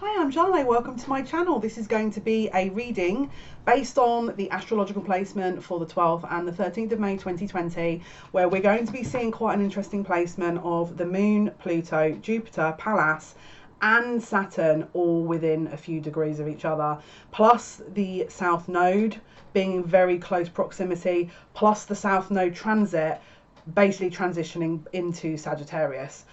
Hi, I'm Jale. Welcome to my channel. This is going to be a reading based on the astrological placement for the 12th and the 13th of May 2020, where we're going to be seeing quite an interesting placement of the Moon, Pluto, Jupiter, Pallas and Saturn all within a few degrees of each other, plus the South Node being in very close proximity, plus the South Node transit basically transitioning into Sagittarius.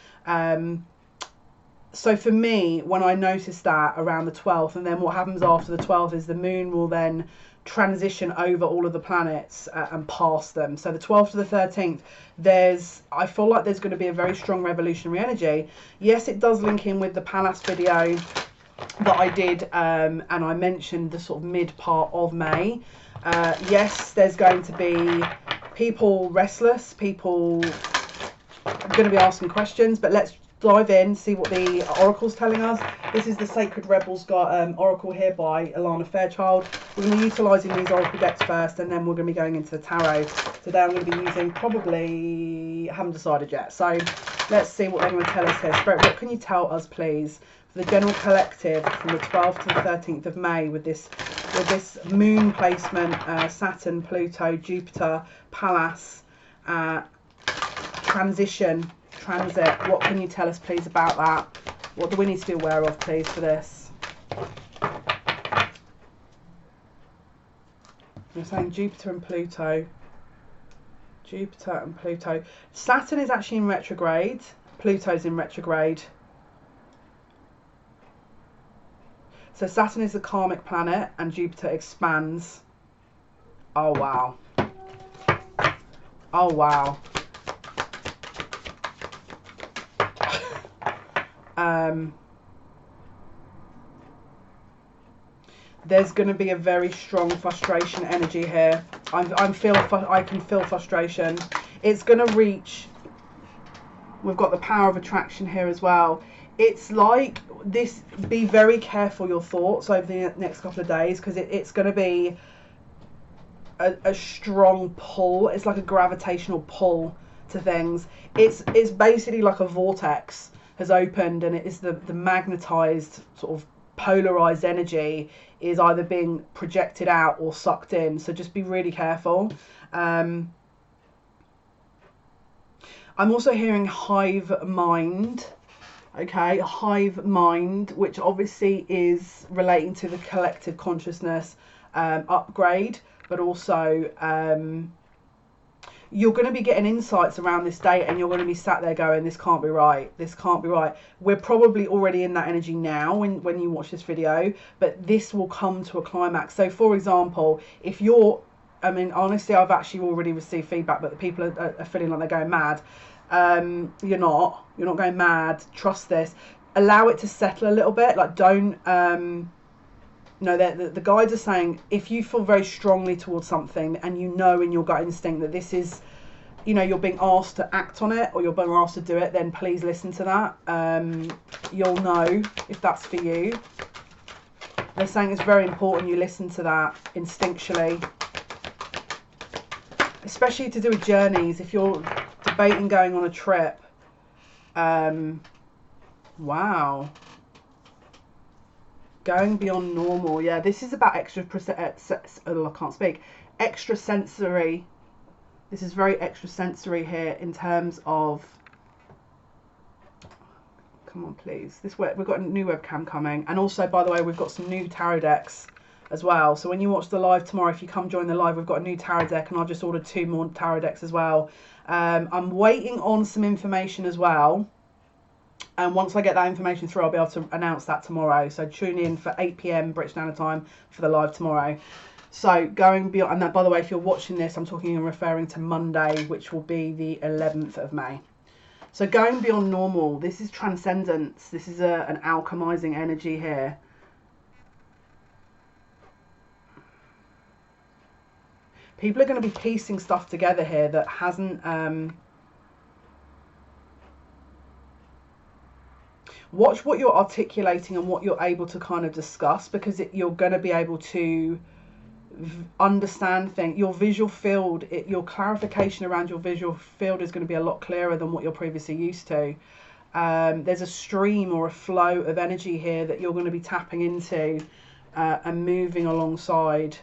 So for me, when I noticed that around the 12th, and then what happens after the 12th is the moon will then transition over all of the planets and pass them. So the 12th to the 13th, I feel like there's going to be a very strong revolutionary energy. Yes, it does link in with the Pallas video that I did, and I mentioned the sort of mid part of May. Yes, there's going to be people restless, people going to be asking questions, but let's dive in, see what the oracle's telling us. This is the Sacred Rebels oracle here by Alana Fairchild. We're going to be utilising these oracle decks first, and then we're going to be going into the tarot. Today I'm going to be using I haven't decided yet. So let's see what they're going to tell us here. Spirit, what can you tell us, please, for the general collective from the 12th to the 13th of May with this moon placement, Saturn, Pluto, Jupiter, Pallas, transit. What can you tell us, please, about that? What do we need to be aware of, please, for this? You're saying Jupiter and Pluto. Jupiter and Pluto. Saturn is actually in retrograde. Pluto's in retrograde. So Saturn is the karmic planet and Jupiter expands. Oh, wow. Oh, wow. There's going to be a very strong frustration energy here. I can feel frustration. It's going to reach. We've got the power of attraction here as well. It's like this. Be very careful your thoughts over the next couple of days, because it's going to be a strong pull. It's like a gravitational pull to things. It's basically like a vortex has opened, and it is the magnetized sort of polarized energy is either being projected out or sucked in. So just be really careful. I'm also hearing hive mind. Okay, hive mind, which obviously is relating to the collective consciousness upgrade, but also you're going to be getting insights around this date, and you're going to be sat there going, this can't be right, this can't be right. We're probably already in that energy now when you watch this video, but this will come to a climax. So for example, if you're, I mean, honestly, I've actually already received feedback, but the people are feeling like they're going mad. You're not going mad. Trust this. Allow it to settle a little bit. Like, don't no, the guides are saying if you feel very strongly towards something and you know in your gut instinct that this is, you're being asked to act on it or you're being asked to do it, then please listen to that. You'll know if that's for you. They're saying it's very important you listen to that instinctually, especially to do with journeys. If you're debating going on a trip, wow. Going beyond normal. Yeah, this is about extrasensory. This is very extrasensory here in terms of, come on please, we've got a new webcam coming, and also, by the way, we've got some new tarot decks as well. So when you watch the live tomorrow, if you come join the live, we've got a new tarot deck, and I've just ordered 2 more tarot decks as well. I'm waiting on some information as well. And once I get that information through, I'll be able to announce that tomorrow. So tune in for 8 PM British Standard Time for the live tomorrow. So going beyond, and that, by the way, if you're watching this, I'm talking and referring to Monday, which will be the 11th of May. So going beyond normal, this is transcendence. This is an alchemizing energy here. People are going to be piecing stuff together here that hasn't... Watch what you're articulating and what you're able to kind of discuss, because you're going to be able to understand things. Your visual field, your clarification around your visual field is going to be a lot clearer than what you're previously used to. There's a stream or a flow of energy here that you're going to be tapping into and moving alongside.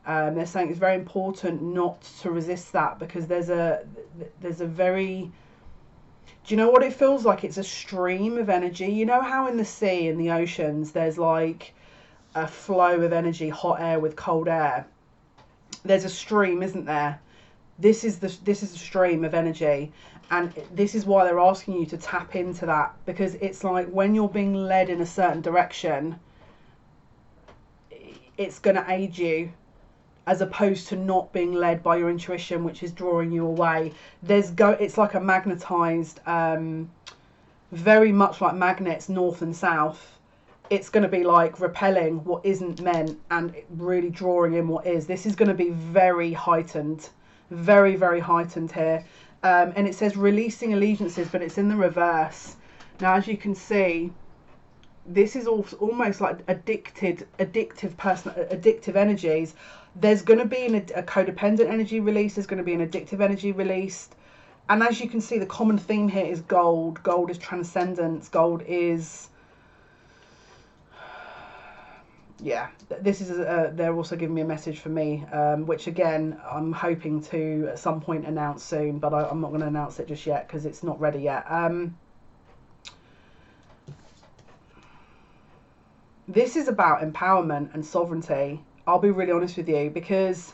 They're saying it's very important not to resist that, because there's a very, do you know what it feels like? It's a stream of energy. You know how in the sea, in the oceans, there's like a flow of energy, hot air with cold air. There's a stream, isn't there? This is a stream of energy, and this is why they're asking you to tap into that, because it's like when you're being led in a certain direction, it's going to aid you, as opposed to not being led by your intuition, which is drawing you away. It's like a magnetized, very much like magnets, north and south. It's going to be like repelling what isn't meant and really drawing in what is. This is going to be very heightened, very, very heightened here. And it says releasing allegiances, but it's in the reverse. Now, as you can see, this is almost like addictive energies. There's going to be a codependent energy release. There's going to be an addictive energy released. And as you can see, the common theme here is gold. Gold is transcendence. Gold is... yeah, this is they're also giving me a message for me, which again I'm hoping to at some point announce soon, but I'm not going to announce it just yet because it's not ready yet. This is about empowerment and sovereignty. I'll be really honest with you, because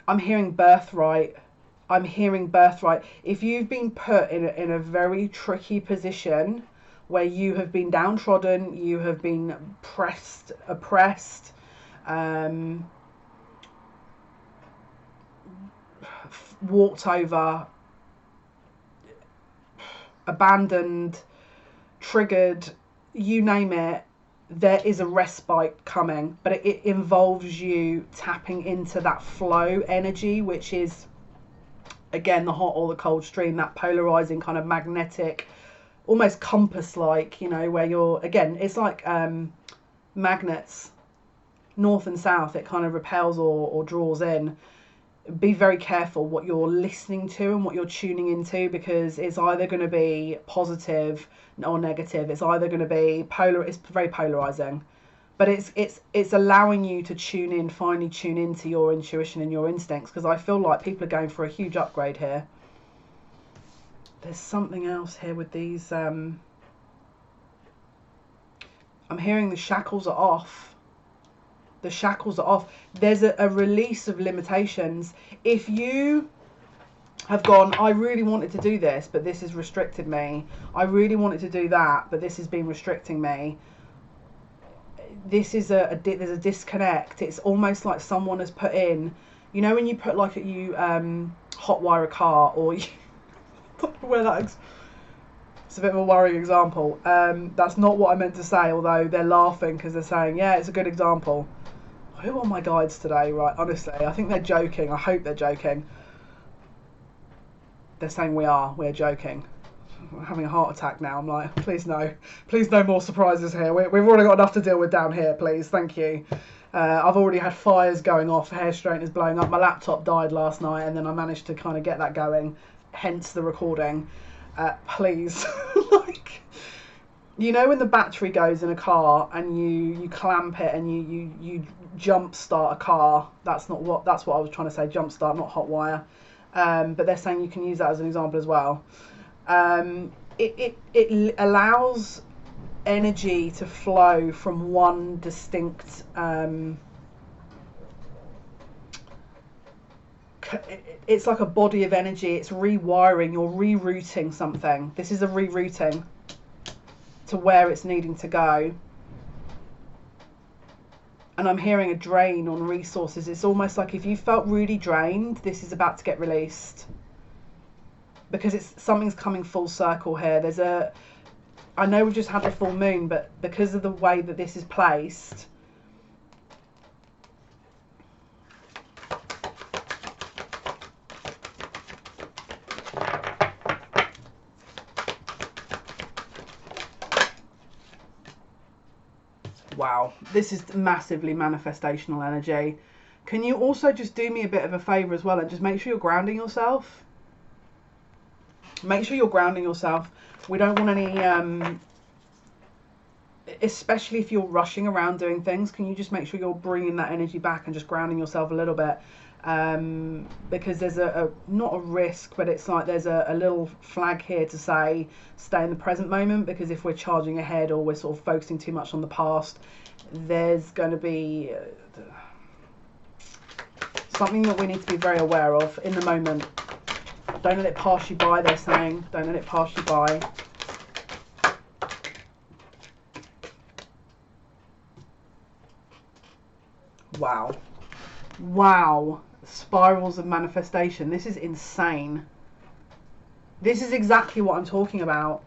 I'm hearing birthright. I'm hearing birthright. If you've been put in a very tricky position where you have been downtrodden, you have been oppressed, walked over, abandoned, triggered, you name it, there is a respite coming, but it involves you tapping into that flow energy, which is, again, the hot or the cold stream, that polarizing kind of magnetic, almost compass-like, you know, where you're, again, it's like magnets, north and south, it kind of repels or draws in. Be very careful what you're listening to and what you're tuning into, because it's either going to be positive or negative. It's either going to be polar. It's very polarizing, but it's allowing you to tune in, finally tune into your intuition and your instincts, because I feel like people are going for a huge upgrade here. There's something else here with these. I'm hearing the shackles are off. The shackles are off. There's a release of limitations. If you have gone, I really wanted to do this, but this has restricted me. I really wanted to do that, but this has been restricting me. This is there's a disconnect. It's almost like someone has put in, you know, when you put like you hotwire a car, or you, where that it's a bit of a worrying example. That's not what I meant to say, although they're laughing because they're saying, yeah, it's a good example. Who are my guides today? Right, honestly, I think they're joking. I hope they're joking. They're saying we're joking. I'm having a heart attack now. I'm like, please no more surprises here. We've already got enough to deal with down here, please, thank you. I've already had fires going off, hair straighteners blowing up. My laptop died last night, and then I managed to kind of get that going, hence the recording. Please. Like, you know when the battery goes in a car and you clamp it and you jump start a car, that's what I was trying to say, jump start, not hot wire. But they're saying you can use that as an example as well. It allows energy to flow from one distinct it's like a body of energy. It's rewiring, you're rerouting something. This is a rerouting to where it's needing to go. And I'm hearing a drain on resources. It's almost like if you felt really drained, this is about to get released, because something's coming full circle here. I know we've just had the full moon, but because of the way that this is placed, wow, this is massively manifestational energy. Can you also just do me a bit of a favour as well and just make sure you're grounding yourself? Make sure you're grounding yourself. We don't want any, especially if you're rushing around doing things, can you just make sure you're bringing that energy back and just grounding yourself a little bit? Because there's not a risk, but it's like there's a little flag here to say stay in the present moment, because if we're charging ahead or we're sort of focusing too much on the past, there's going to be something that we need to be very aware of in the moment. Don't let it pass you by, they're saying. Don't let it pass you by. Wow. Wow. Spirals of manifestation. This is insane. This is exactly what I'm talking about.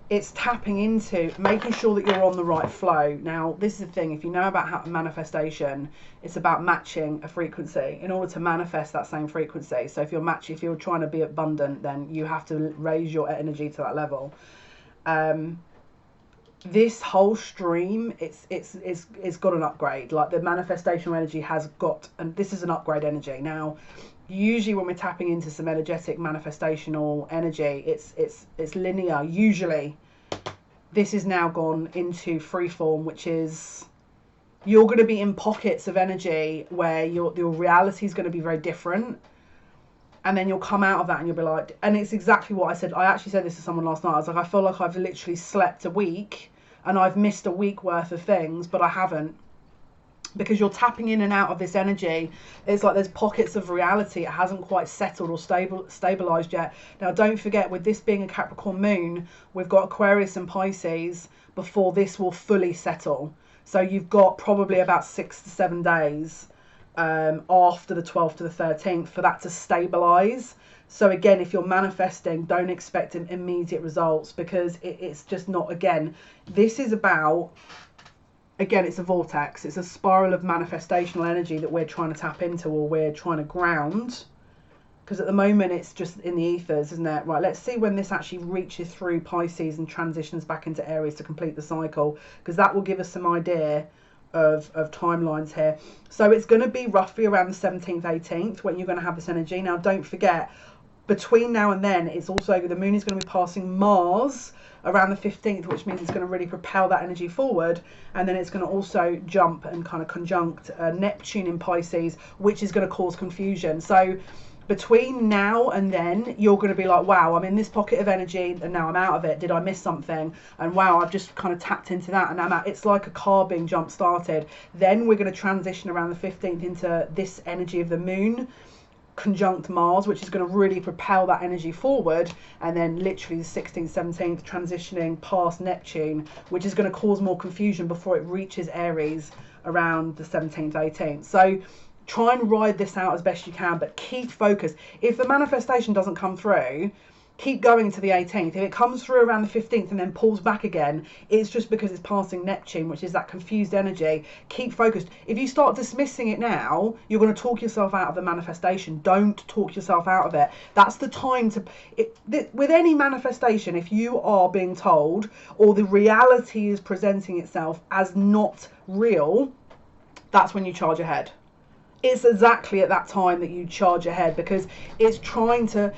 It's tapping into making sure that you're on the right flow. Now, this is the thing. If you know about manifestation, it's about matching a frequency in order to manifest that same frequency. So if you're trying to be abundant, then you have to raise your energy to that level. This whole stream, it's got an upgrade. Like the manifestational energy has got, and this is an upgrade energy. Now, usually when we're tapping into some energetic manifestational energy, it's linear. Usually, this is now gone into freeform, which is you're going to be in pockets of energy where your reality is going to be very different. And then you'll come out of that and you'll be like, and it's exactly what I said. I actually said this to someone last night. I was like, I feel like I've literally slept a week and I've missed a week worth of things, but I haven't. Because you're tapping in and out of this energy. It's like there's pockets of reality. It hasn't quite settled or stabilized yet. Now, don't forget, with this being a Capricorn moon, we've got Aquarius and Pisces before this will fully settle. So you've got probably about 6 to 7 days after the 12th to the 13th for that to stabilize. So again, if you're manifesting, don't expect immediate results, because it's just not. Again, this is about, again, it's a vortex. It's a spiral of manifestational energy that we're trying to tap into, or we're trying to ground, because at the moment it's just in the ethers, isn't it? Right, let's see when this actually reaches through Pisces and transitions back into Aries to complete the cycle, because that will give us some idea of timelines here. So it's going to be roughly around the 17th, 18th when you're going to have this energy. Now, don't forget, between now and then, it's also, the moon is going to be passing Mars around the 15th, which means it's going to really propel that energy forward. And then it's going to also jump and kind of conjunct Neptune in Pisces, which is going to cause confusion. So between now and then, you're going to be like, wow, I'm in this pocket of energy and now I'm out of it. Did I miss something? And wow, I've just kind of tapped into that and I'm out. It's like a car being jump started. Then we're going to transition around the 15th into this energy of the moon conjunct Mars, which is going to really propel that energy forward. And then literally the 16th, 17th transitioning past Neptune, which is going to cause more confusion before it reaches Aries around the 17th, 18th. So try and ride this out as best you can, but keep focused. If the manifestation doesn't come through, keep going to the 18th. If it comes through around the 15th and then pulls back again, it's just because it's passing Neptune, which is that confused energy. Keep focused. If you start dismissing it now, you're going to talk yourself out of the manifestation. Don't talk yourself out of it. That's the time to... with any manifestation, if you are being told, or the reality is presenting itself as not real, that's when you charge ahead. It's exactly at that time that you charge ahead, because it's trying to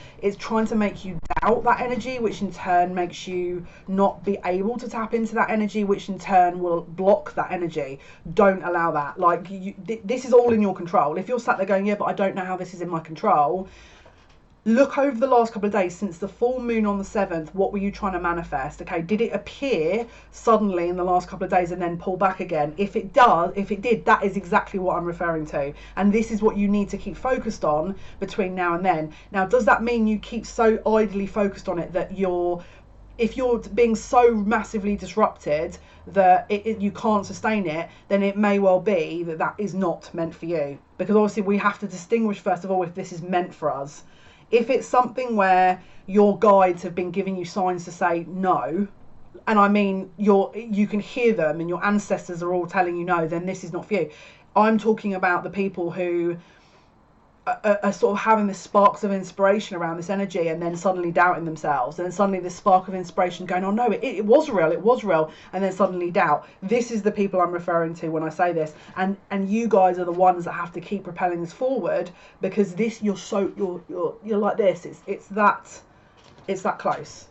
make you doubt that energy, which in turn makes you not be able to tap into that energy, which in turn will block that energy. Don't allow that. Like, this is all in your control. If you're sat there going, yeah, but I don't know how this is in my control, look over the last couple of days since the full moon on the 7th. What were you trying to manifest? Okay, did it appear suddenly in the last couple of days and then pull back again? If it did, that is exactly what I'm referring to. And this is what you need to keep focused on between now and then. Now, does that mean you keep so idly focused on it that if you're being so massively disrupted that you can't sustain it, then it may well be that is not meant for you. Because obviously we have to distinguish, first of all, if this is meant for us. If it's something where your guides have been giving you signs to say no, and I mean you can hear them and your ancestors are all telling you no, then this is not for you. I'm talking about the people who are sort of having this sparks of inspiration around this energy and then suddenly doubting themselves, and then suddenly this spark of inspiration going, oh no, it was real, and then suddenly doubt. This is the people I'm referring to when I say this, and you guys are the ones that have to keep propelling this forward, because this you're like this. It's that It's that close.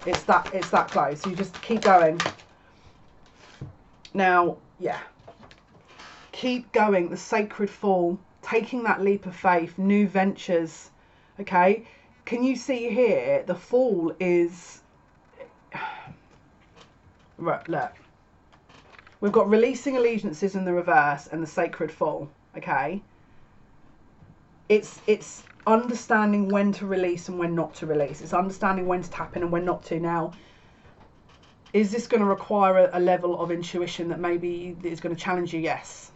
It's that close. You just keep going. Now, yeah. Keep going. The sacred fall. Taking that leap of faith. New ventures. Okay. Can you see here? The fall is... Right, look. We've got releasing allegiances in the reverse and the sacred fall. Okay. It's understanding when to release and when not to release. It's understanding when to tap in and when not to. Now, is this going to require a level of intuition that maybe is going to challenge you? Yes.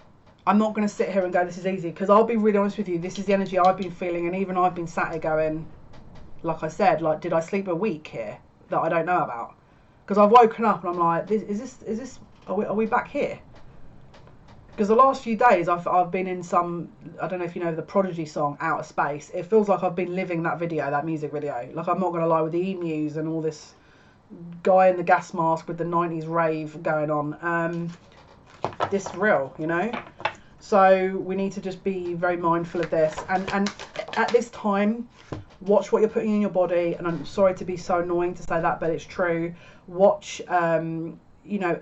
I'm not going to sit here and go, this is easy, because I'll be really honest with you. This is the energy I've been feeling, and even I've been sat here going, like I said, like, did I sleep a week here that I don't know about? Because I've woken up and I'm like, are we back here? Because the last few days I've been in some, I don't know if you know the Prodigy song, Outer Space. It feels like I've been living that video, that music video. Like, I'm not going to lie, with the emus and all this guy in the gas mask with the 90s rave going on. This is real, you know? So we need to just be very mindful of this. And at this time, watch what you're putting in your body. And I'm sorry to be so annoying to say that, but it's true. Watch, you know...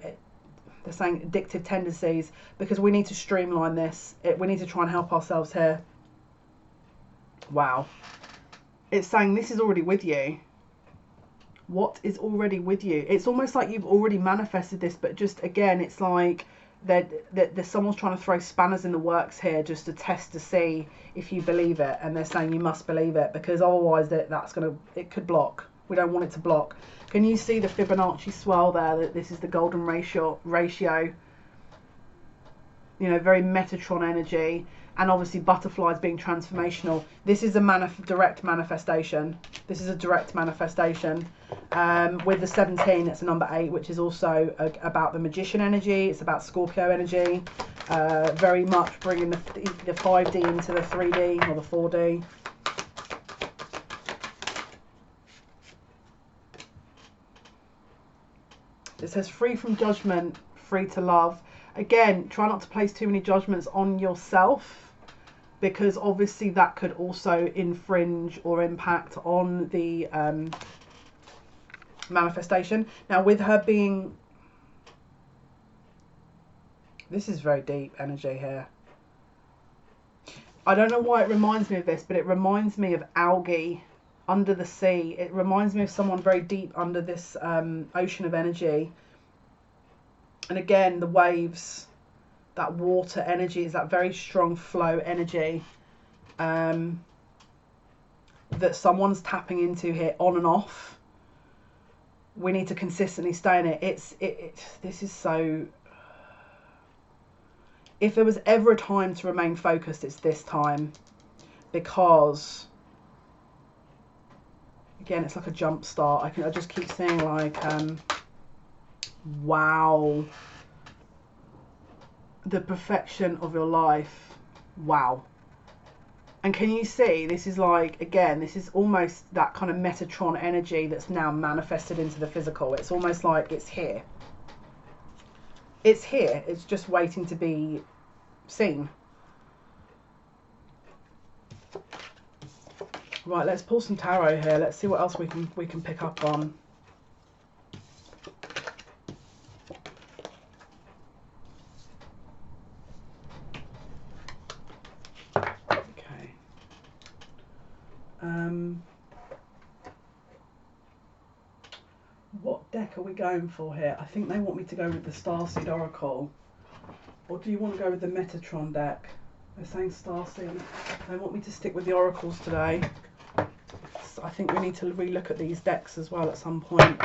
They're saying addictive tendencies, because we need to streamline this. We need to try and help ourselves here. Wow. It's saying this is already with you. What is already with you? It's almost like you've already manifested this, but just again, it's like there's someone's trying to throw spanners in the works here just to test to see if you believe it. And they're saying you must believe it, because otherwise it could block. We don't want it to block. Can you see the Fibonacci swirl there? That this is the golden ratio. You know, very Metatron energy, and obviously butterflies being transformational. This is a direct manifestation. This is a direct manifestation. With the 17, it's a number 8, which is also about the magician energy. It's about Scorpio energy. Very much bringing the 5D into the 3D or the 4D. It says free from judgment, free to love. Again, try not to place too many judgments on yourself, because obviously that could also infringe or impact on the manifestation. Now, with her being... This is very deep energy here. I don't know why it reminds me of this, but it reminds me of algae under the sea. It reminds me of someone very deep under this ocean of energy. And again, the waves, that water energy is that very strong flow energy that someone's tapping into here, on and off. We need to consistently stay in it. This is so... If there was ever a time to remain focused, it's this time, because... Again, it's like a jump start. I just keep seeing like, wow, the perfection of your life. Wow. And can you see, this is like, again, this is almost that kind of Metatron energy that's now manifested into the physical. It's almost like it's here. It's here. It's just waiting to be seen. Right, let's pull some tarot here. Let's see what else we can pick up on. Okay. What deck are we going for here? I think they want me to go with the Starseed Oracle. Or do you want to go with the Metatron deck? They're saying Starseed. They want me to stick with the Oracles today. I think we need to relook at these decks as well at some point.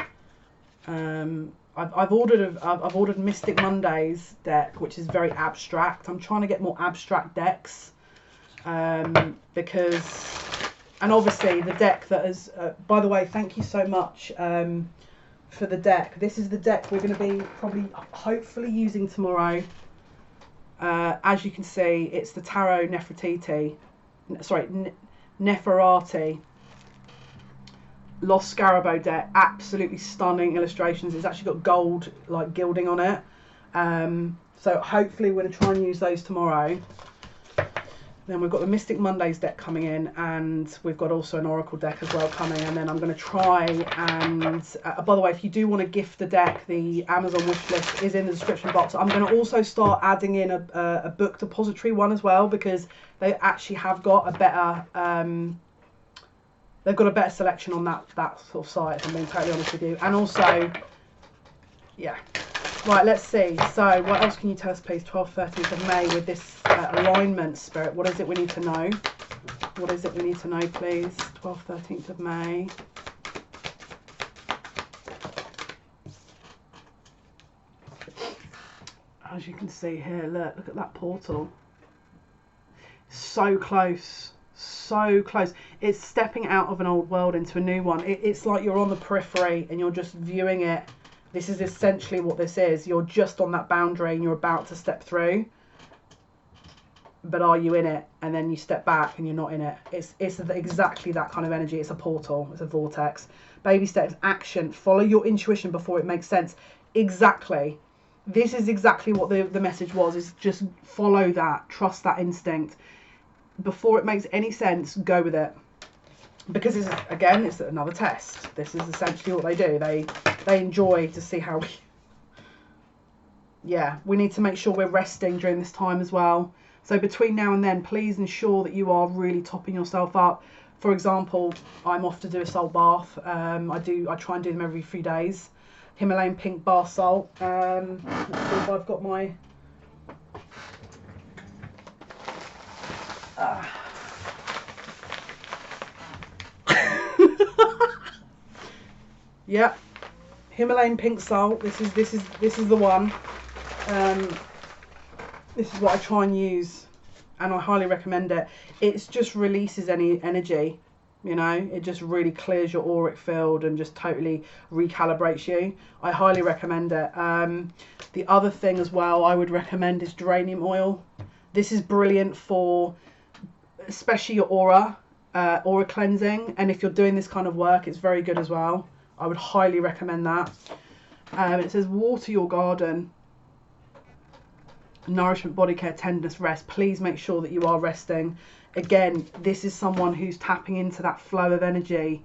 I've ordered Mystic Monday's deck, which is very abstract. I'm trying to get more abstract decks because, and obviously the deck that is. By the way, thank you so much for the deck. This is the deck we're going to be hopefully using tomorrow. As you can see, it's the Tarot Nefertiti. Sorry, Neferati. Lost Scarabo deck, absolutely stunning illustrations. It's actually got gold like gilding on it. So hopefully we're going to try and use those tomorrow. Then we've got the Mystic Mondays deck coming in, and we've got also an Oracle deck as well coming. And then I'm going to try and, by the way, if you do want to gift the deck, the Amazon wish list is in the description box. I'm going to also start adding in a book depository one as well, because they actually have got a better, they've got a better selection on that sort of site, if I'm being totally honest with you. And also, yeah. Right, let's see. So what else can you tell us, please? 12th, 13th of May with this alignment, Spirit. What is it we need to know? What is it we need to know, please? 12th, 13th of May. As you can see here, look at that portal. So close. So close. It's stepping out of an old world into a new one. It's like you're on the periphery and you're just viewing it. This is essentially what this is. You're just on that boundary and you're about to step through. But are you in it? And then you step back and you're not in it. It's exactly that kind of energy. It's a portal. It's a vortex. Baby steps, action. Follow your intuition before it makes sense. Exactly. This is exactly what the message was. Is just follow that. Trust that instinct. Before it makes any sense, go with it. Because it's another test. This is essentially what they do. They enjoy to see how we need to make sure we're resting during this time as well. So between now and then, please ensure that you are really topping yourself up. For example, I'm off to do a salt bath. I try and do them every few days. Himalayan pink bar salt. Let's see if I've got my yeah, Himalayan pink salt. This is the one. This is what I try and use, and I highly recommend it. It just releases any energy, you know. It just really clears your auric field and just totally recalibrates you. I highly recommend it. The other thing as well I would recommend is geranium oil. This is brilliant for especially your aura cleansing, and if you're doing this kind of work, it's very good as well. I would highly recommend that. It says water your garden. Nourishment, body care, tenderness, rest. Please make sure that you are resting. Again, this is someone who's tapping into that flow of energy,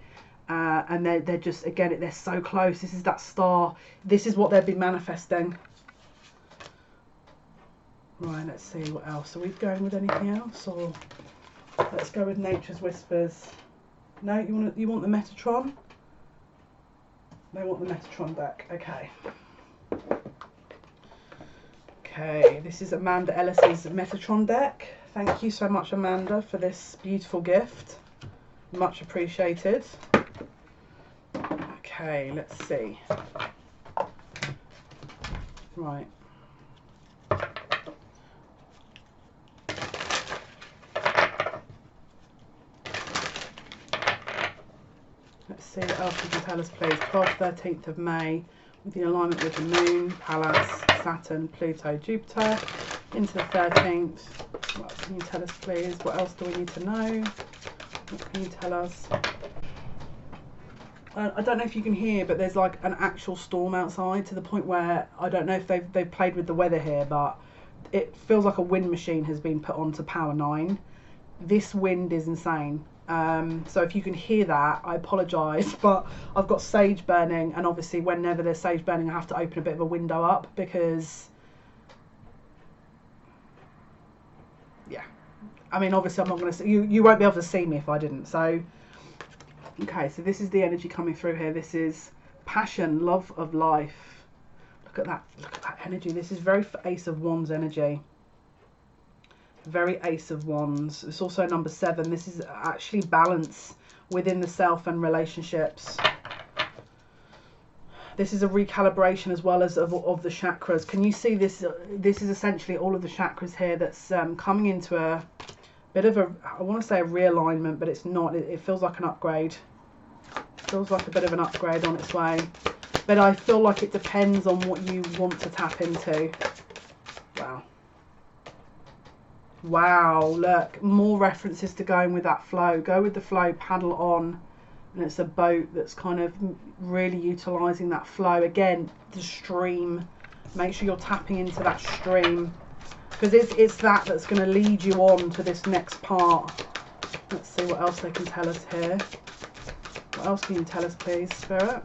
and they're just, again, they're so close. This is that star. This is what they've been manifesting. Right, let's see what else. Are we going with anything else, or let's go with Nature's Whispers? No, you want the Metatron? They want the Metatron deck. Okay. Okay, this is Amanda Ellis's Metatron deck. Thank you so much, Amanda, for this beautiful gift. Much appreciated. Okay, let's see. Right. Let's see what else you can tell us, please. 12th, 13th of May, with the alignment with the Moon, Pallas, Saturn, Pluto, Jupiter, into the 13th. What else can you tell us, please? What else do we need to know? What can you tell us? I don't know if you can hear, but there's like an actual storm outside, to the point where I don't know if they've played with the weather here, but it feels like a wind machine has been put on to power 9. This wind is insane. So if you can hear that, I apologise, but I've got sage burning, and obviously whenever there's sage burning I have to open a bit of a window up, because yeah, I mean, obviously I'm not going to see you won't be able to see me if I didn't. So okay, so this is the energy coming through here. This is passion, love of life. Look at that energy. This is very Ace of Wands energy. Very Ace of Wands. It's also number 7. This is actually balance within the self and relationships. This is a recalibration as well as of the chakras. Can you see this? This is essentially all of the chakras here that's coming into a bit of a, I want to say a realignment, but it's not. It feels like an upgrade. It feels like a bit of an upgrade on its way. But I feel like it depends on what you want to tap into. Wow. Wow, look, more references to going with that flow. Go with the flow, paddle on. And it's a boat that's kind of really utilising that flow. Again, the stream. Make sure you're tapping into that stream. because it's that's going to lead you on to this next part. Let's see what else they can tell us here. What else can you tell us, please, Spirit?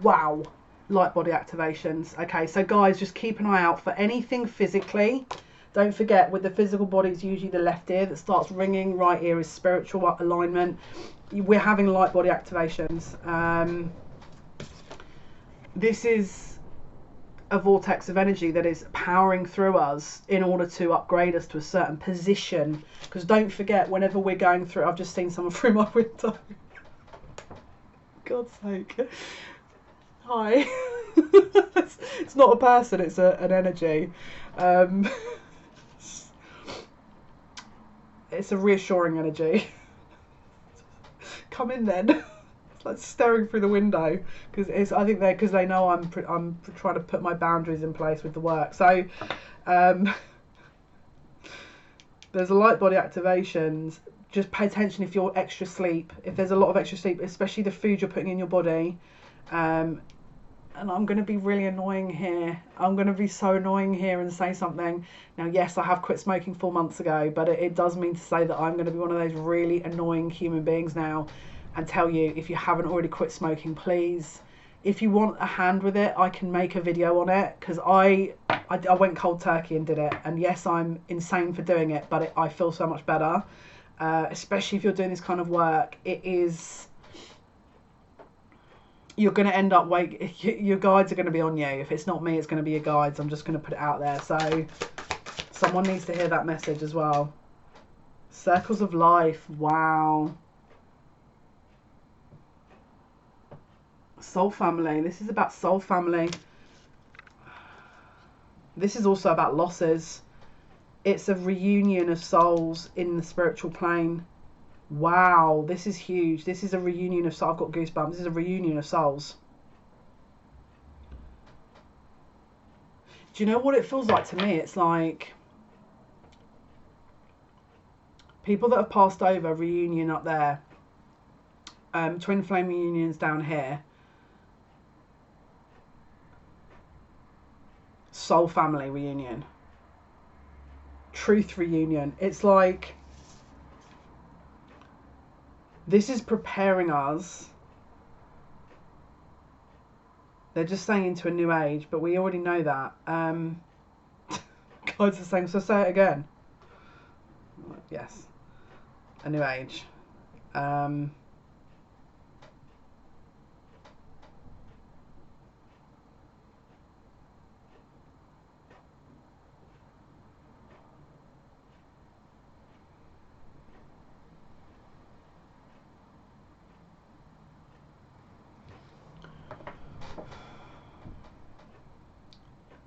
Wow. Light body activations. Okay, so guys, just keep an eye out for anything physically. Don't forget, with the physical body, it's usually the left ear that starts ringing. Right ear is spiritual alignment. We're having light body activations. This is a vortex of energy that is powering through us in order to upgrade us to a certain position. Because don't forget, whenever we're going through, I've just seen someone through my window. God's sake. Hi. It's not a person, it's an energy. It's a reassuring energy. Come in then. It's like staring through the window because I think because they know I'm trying to put my boundaries in place with the work. So there's a light body activations. Just pay attention if you're extra sleep. If there's a lot of extra sleep, especially the food you're putting in your body. And I'm going to be really annoying here. I'm going to be so annoying here and say something. Now, yes, I have quit smoking 4 months ago, but it does mean to say that I'm going to be one of those really annoying human beings now and tell you, if you haven't already quit smoking, please, if you want a hand with it, I can make a video on it, because I went cold turkey and did it. And yes, I'm insane for doing it, but I feel so much better, especially if you're doing this kind of work. It is... You're going to end up your guides are going to be on you. If it's not me, it's going to be your guides. I'm just going to put it out there. So someone needs to hear that message as well. Circles of life. Wow. Soul family. This is about soul family. This is also about losses. It's a reunion of souls in the spiritual plane. Wow, this is huge. This is a reunion of souls. I've got goosebumps. This is a reunion of souls. Do you know what it feels like to me? It's like people that have passed over, reunion up there. Twin flame reunions down here. Soul family reunion. Truth reunion. It's like... This is preparing us. They're just saying into a new age, but we already know that. Guys are saying, so say it again. Yes. A new age.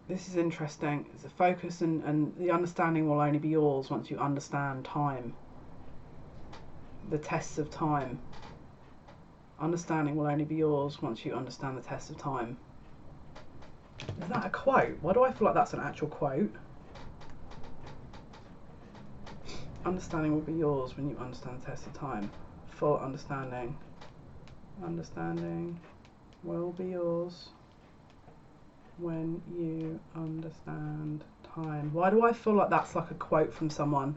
This is interesting. It's a focus and the understanding will only be yours once you understand time. The tests of time. Understanding will only be yours once you understand the tests of time. Is that a quote? Why do I feel like that's an actual quote? Understanding will be yours when you understand the test of time. Full understanding. Understanding will be yours when you understand time. Why do I feel like that's like a quote from someone?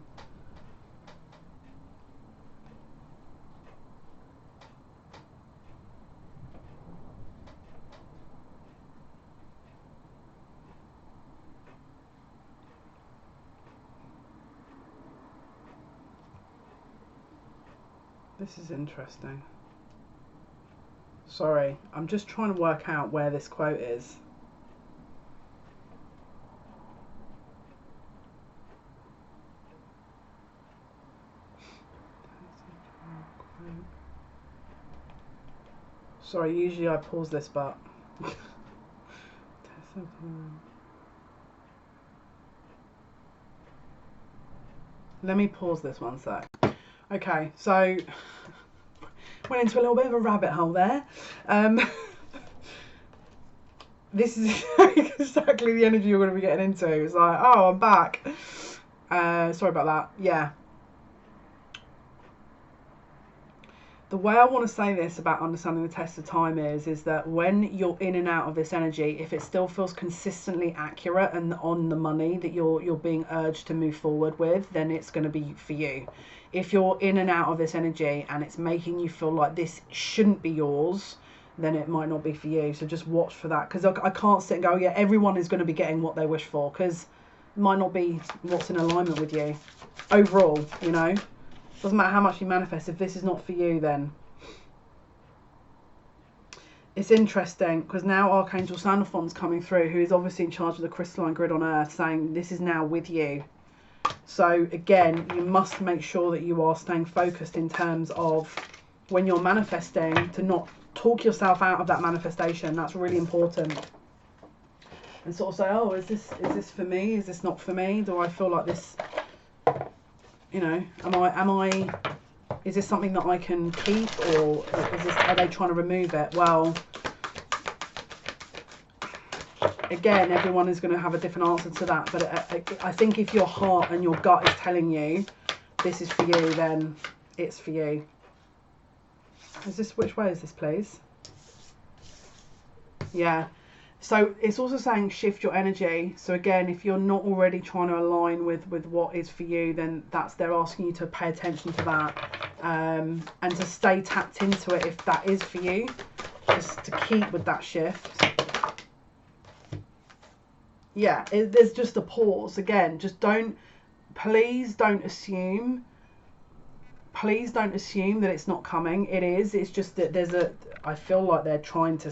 This is interesting. Sorry, I'm just trying to work out where this quote is. Sorry, usually I pause this, but let me pause this one sec. Okay, so went into a little bit of a rabbit hole there. This is exactly the energy you're going to be getting into. It's like, oh, I'm back. Sorry about that. Yeah. The way I want to say this about understanding the test of time is that when you're in and out of this energy, if it still feels consistently accurate and on the money that you're being urged to move forward with, then it's going to be for you. If you're in and out of this energy and it's making you feel like this shouldn't be yours, then it might not be for you. So just watch for that, because I can't sit and go, yeah, everyone is going to be getting what they wish for, because it might not be what's in alignment with you overall, you know. Doesn't matter how much you manifest, if this is not for you, then. It's interesting because now Archangel Sandalphon's coming through, who is obviously in charge of the crystalline grid on Earth, saying this is now with you. So again, you must make sure that you are staying focused in terms of when you're manifesting, to not talk yourself out of that manifestation. That's really important. And sort of say, oh, is this for me? Is this not for me? Do I feel like this? You know, is this something that I can keep, or are they trying to remove it? Well, again, everyone is going to have a different answer to that. But I think if your heart and your gut is telling you this is for you, then it's for you. Which way is this, please? Yeah. So it's also saying shift your energy. So again, if you're not already trying to align with what is for you, then they're asking you to pay attention to that, and to stay tapped into it if that is for you, just to keep with that shift. Yeah, there's just a pause. Again, just please don't assume that it's not coming. It is. It's just that I feel like they're trying to,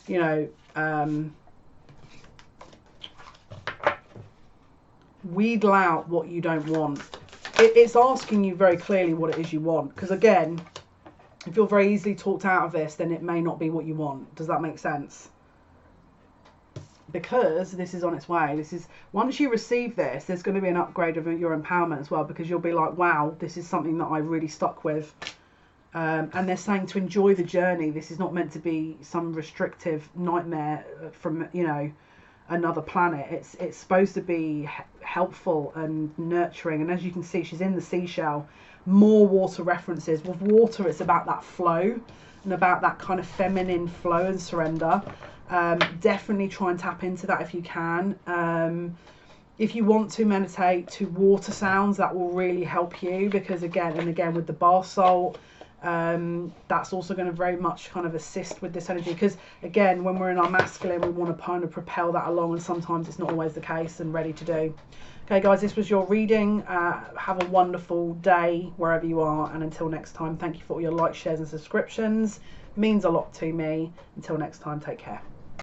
you know, wheedle out what you don't want. It's asking you very clearly what it is you want, because again, if you're very easily talked out of this, then it may not be what you want. Does that make sense? Because this is on its way. Once you receive this, there's going to be an upgrade of your empowerment as well, because you'll be like, wow, this is something that I really stuck with. And they're saying to enjoy the journey. This is not meant to be some restrictive nightmare from, you know, another planet. It's supposed to be helpful and nurturing. And as you can see, she's in the seashell. More water references. With water, it's about that flow and about that kind of feminine flow and surrender. Definitely try and tap into that if you can. If you want to meditate to water sounds, that will really help you, because again with the bar salt, that's also going to very much kind of assist with this energy, because again, when we're in our masculine, we want to kind of propel that along, and sometimes it's not always the case and ready to do. Okay guys, this was your reading. Have a wonderful day wherever you are, and until next time, thank you for all your likes, shares and subscriptions. It means a lot to me. Until next time, take care.